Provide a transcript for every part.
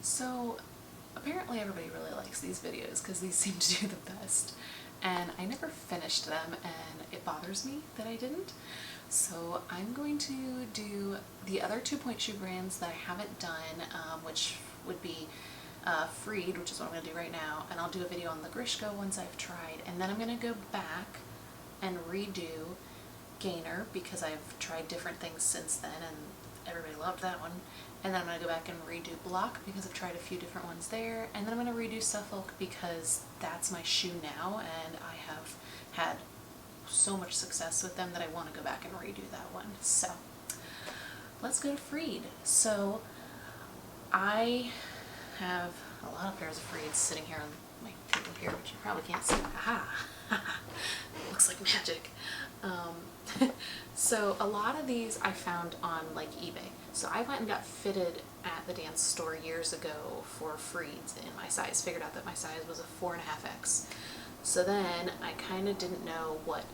So apparently everybody really likes these videos because these seem to do the best, and I never finished them and it bothers me that I didn't. So I'm going to do the other 2-point shoe brands that I haven't done, which would be Freed, which is what I'm going to do right now, and I'll do a video on the Grishko once I've tried, and then I'm going to go back and redo Gainer because I've tried different things since then and everybody loved that one. And then I'm going to go back and redo Block because I've tried a few different ones there. And then I'm going to redo Suffolk because that's my shoe now and I have had so much success with them that I want to go back and redo that one. So let's go to Freed. So I have a lot of pairs of Freeds sitting here on my table here, which you probably can't see. Aha! Looks like magic. So a lot of these I found on like eBay. So I went and got fitted at the dance store years ago for Freeds in my size. Figured out that my size was a 4.5X. So then I kind of didn't know what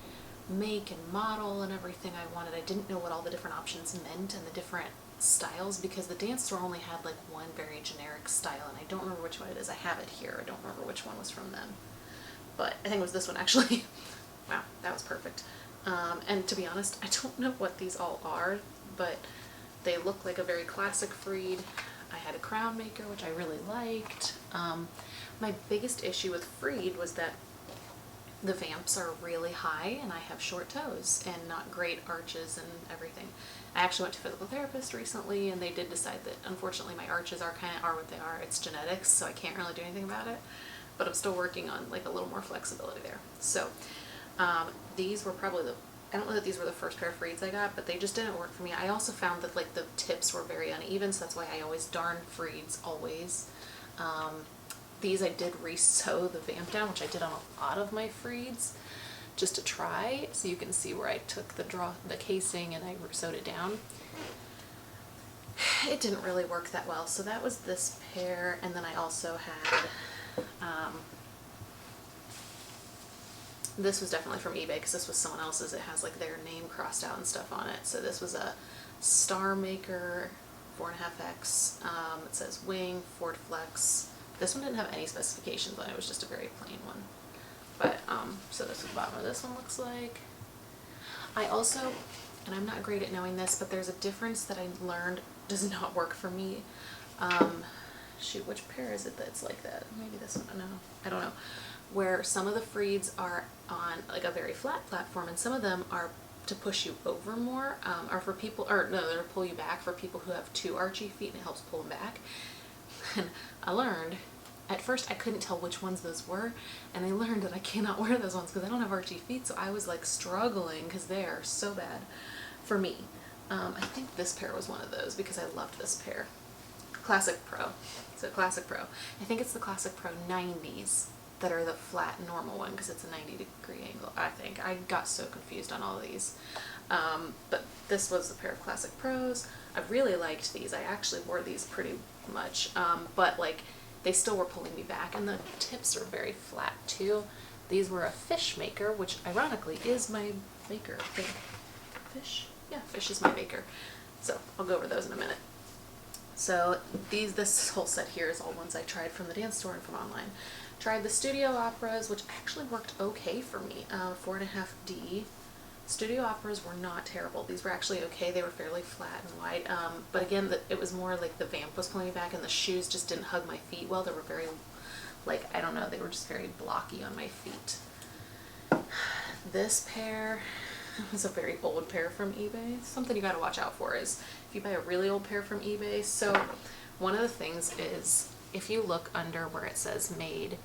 make and model and everything I wanted. I didn't know what all the different options meant and the different styles because the dance store only had like one very generic style and I don't remember which one it is. I have it here. I don't remember which one was from them. But I think it was this one actually. Wow, that was perfect. And to be honest, I don't know what these all are, but they look like a very classic Freed. I had a crown maker, which I really liked. My biggest issue with Freed was that the vamps are really high and I have short toes and not great arches and everything. I actually went to a physical therapist recently and they did decide that unfortunately my arches are what they are. It's genetics, so I can't really do anything about it, but I'm still working on like a little more flexibility there. So these were probably I don't know that these were the first pair of Freeds I got, but they just didn't work for me. I also found that like the tips were very uneven, so that's why I always darn Freeds always. These I did re-sew the vamp down, which I did on a lot of my Freeds just to try, so you can see where I took the casing and I sewed it down. It didn't really work that well, so that was this pair, and then I also had this was definitely from eBay because this was someone else's. It has like their name crossed out and stuff on it. So this was a Star Maker 4.5X. It says wing, Ford Flex. This one didn't have any specifications on it. It was just a very plain one. But so this is the bottom of this one looks like. I also, and I'm not great at knowing this, but there's a difference that I learned does not work for me. Shoot, which pair is it that's like that? Maybe this one. No, I don't know. Where some of the Freeds are on like a very flat platform and some of them are to push you over more, or for people, or no, they're to pull you back for people who have too archy feet and it helps pull them back. And I learned, at first I couldn't tell which ones those were, and I learned that I cannot wear those ones because I don't have archy feet, so I was like struggling because they are so bad for me. I think this pair was one of those because I loved this pair. Classic Pro. So Classic Pro. I think it's the Classic Pro 90s that are the flat normal one because it's a 90-degree angle, I think. I got so confused on all of these. But this was a pair of Classic Pros. I really liked these. I actually wore these pretty much, but like they still were pulling me back and the tips are very flat too. These were a Fish Maker, which ironically is my maker, I think. Fish? Yeah, Fish is my maker. So I'll go over those in a minute. So this whole set here is all ones I tried from the dance store and from online. Tried the Studio Operas, which actually worked okay for me. 4.5D. Studio Operas were not terrible. These were actually okay. They were fairly flat and wide. But again, it was more like the vamp was pulling me back and the shoes just didn't hug my feet well. They were very, like, I don't know, they were just very blocky on my feet. This pair was a very old pair from eBay. Something you gotta watch out for is if you buy a really old pair from eBay. So one of the things is if you look under where it says made,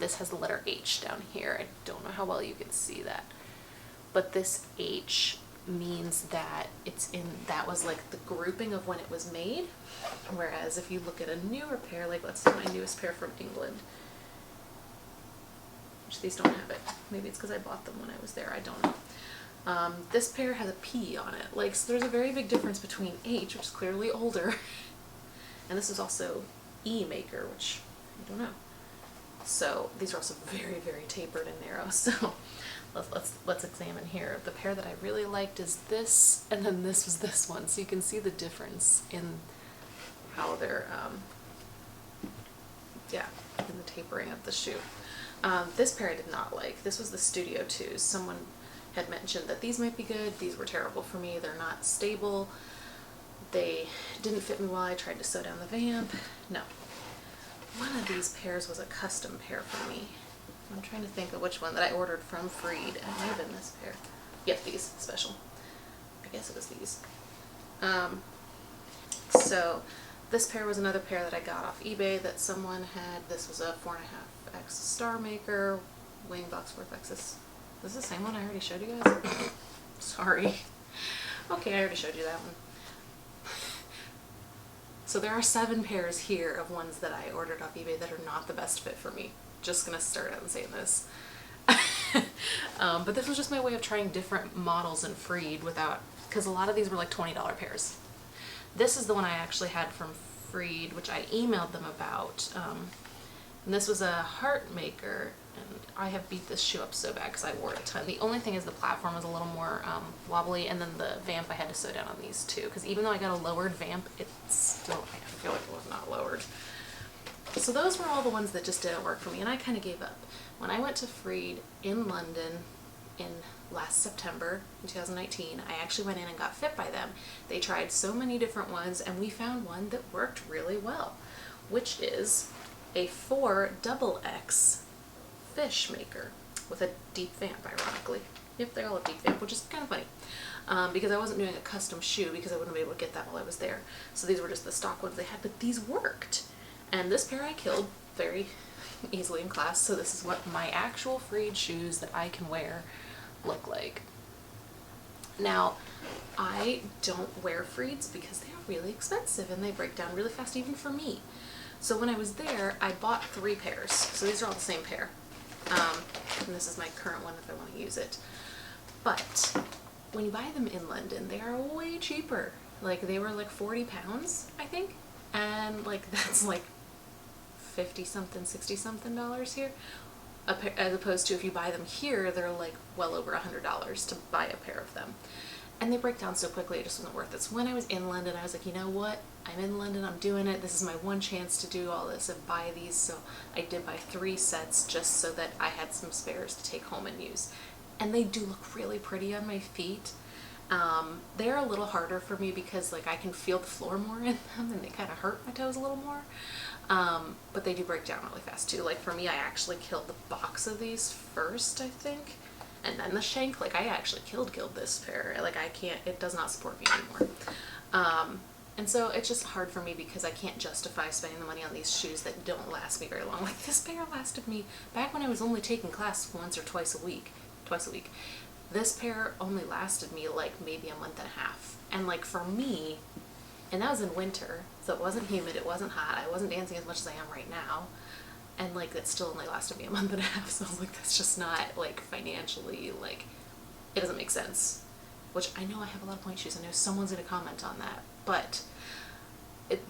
this has the letter H down here. I don't know how well you can see that, but this H means that that was like the grouping of when it was made. Whereas if you look at a newer pair, like let's say my newest pair from England, which these don't have it. Maybe it's because I bought them when I was there. I don't know. This pair has a P on it. Like, so there's a very big difference between H, which is clearly older, and this is also E Maker, which I don't know. So these are also very, very tapered and narrow. So let's examine here. The pair that I really liked is this, and then this was this one. So you can see the difference in how they're tapering of the shoe. This pair I did not like. This was the Studio 2s. Someone had mentioned that these might be good. These were terrible for me. They're not stable. They didn't fit me well. I tried to sew down the vamp. No. One of these pairs was a custom pair for me. I'm trying to think of which one that I ordered from Freed. It might have been this pair. Yep, these, special. I guess it was these. So this pair was another pair that I got off eBay that someone had. This was a 4.5X Star Maker, wing box 4X. Is this the same one I already showed you guys? Sorry. Okay, I already showed you that one. So there are 7 pairs here of ones that I ordered off eBay that are not the best fit for me. Just gonna start out and saying this. But this was just my way of trying different models in Freed without, because a lot of these were like $20 pairs. This is the one I actually had from Freed, which I emailed them about. And this was a heart maker, and I have beat this shoe up so bad because I wore it a ton. The only thing is the platform was a little more wobbly, and then the vamp I had to sew down on these too, because even though I got a lowered vamp, it's still, I feel like it was not lowered. So those were all the ones that just didn't work for me, and I kind of gave up. When I went to Freed in London in last September in 2019, I actually went in and got fit by them. They tried so many different ones, and we found one that worked really well, which is a 4XX fish maker with a deep vamp, ironically. Yep, they all have deep vamp, which is kind of funny, because I wasn't doing a custom shoe because I wouldn't be able to get that while I was there. So these were just the stock ones they had, but these worked. And this pair I killed very easily in class, so this is what my actual Freed shoes that I can wear look like. Now, I don't wear Freeds because they are really expensive and they break down really fast even for me. So when I was there, I bought 3 pairs. So these are all the same pair. And this is my current one if I want to use it. But when you buy them in London, they are way cheaper. Like, they were like 40 pounds, I think. And like, that's like 50 something, 60 something dollars here. As opposed to if you buy them here, they're like well over $100 to buy a pair of them. And they break down so quickly, it just wasn't worth it. So when I was in London, I was like, you know what? I'm in London, I'm doing it. This is my one chance to do all this and buy these. So I did buy 3 sets just so that I had some spares to take home and use. And they do look really pretty on my feet. They're a little harder for me because like I can feel the floor more in them and they kind of hurt my toes a little more. But they do break down really fast too. Like for me, I actually killed the box of these first, I think. And then the shank, like I actually killed this pair. Like I can't, it does not support me anymore. And so it's just hard for me because I can't justify spending the money on these shoes that don't last me very long. Like this pair lasted me back when I was only taking class once or twice a week. This pair only lasted me like maybe a month and a half. And like for me, and that was in winter, so it wasn't humid, it wasn't hot, I wasn't dancing as much as I am right now. And like that still only lasted me a month and a half, so I was like, that's just not like financially, like, it doesn't make sense. Which I know I have a lot of point shoes, I know someone's gonna comment on that, but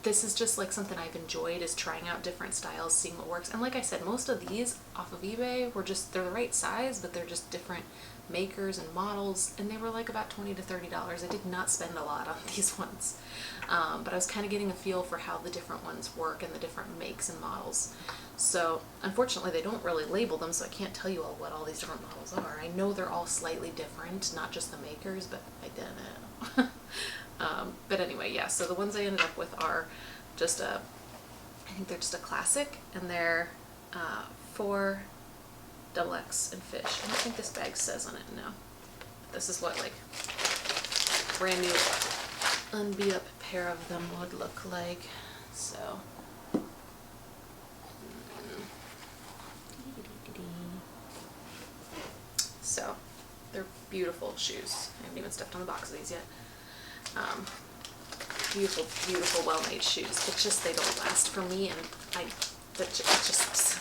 this is just like something I've enjoyed, is trying out different styles, seeing what works. And like I said, most of these off of eBay were just, they're the right size, but they're just different makers and models, and they were like about $20 to $30. I did not spend a lot on these ones, but I was kind of getting a feel for how the different ones work and the different makes and models. So unfortunately they don't really label them, so I can't tell you all what all these different models are. I know they're all slightly different, not just the makers, but I didn't. But anyway, yeah, so the ones I ended up with are just I think they're just a classic, and they're 4XX and fish. I don't think this bag says on it, no. This is what like brand new unbeat up pair of them would look like. So they're beautiful shoes. I haven't even stepped on the box of these yet. Beautiful, beautiful, well-made shoes. It's just they don't last for me, and it just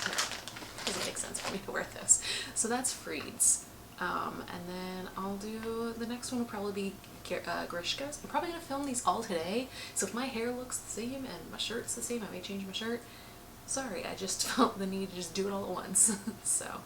doesn't make sense for me to wear this. So that's Freed's. And then I'll do, the next one will probably be Grishka's. I'm probably going to film these all today, so if my hair looks the same and my shirt's the same, I may change my shirt. Sorry, I just felt the need to just do it all at once. So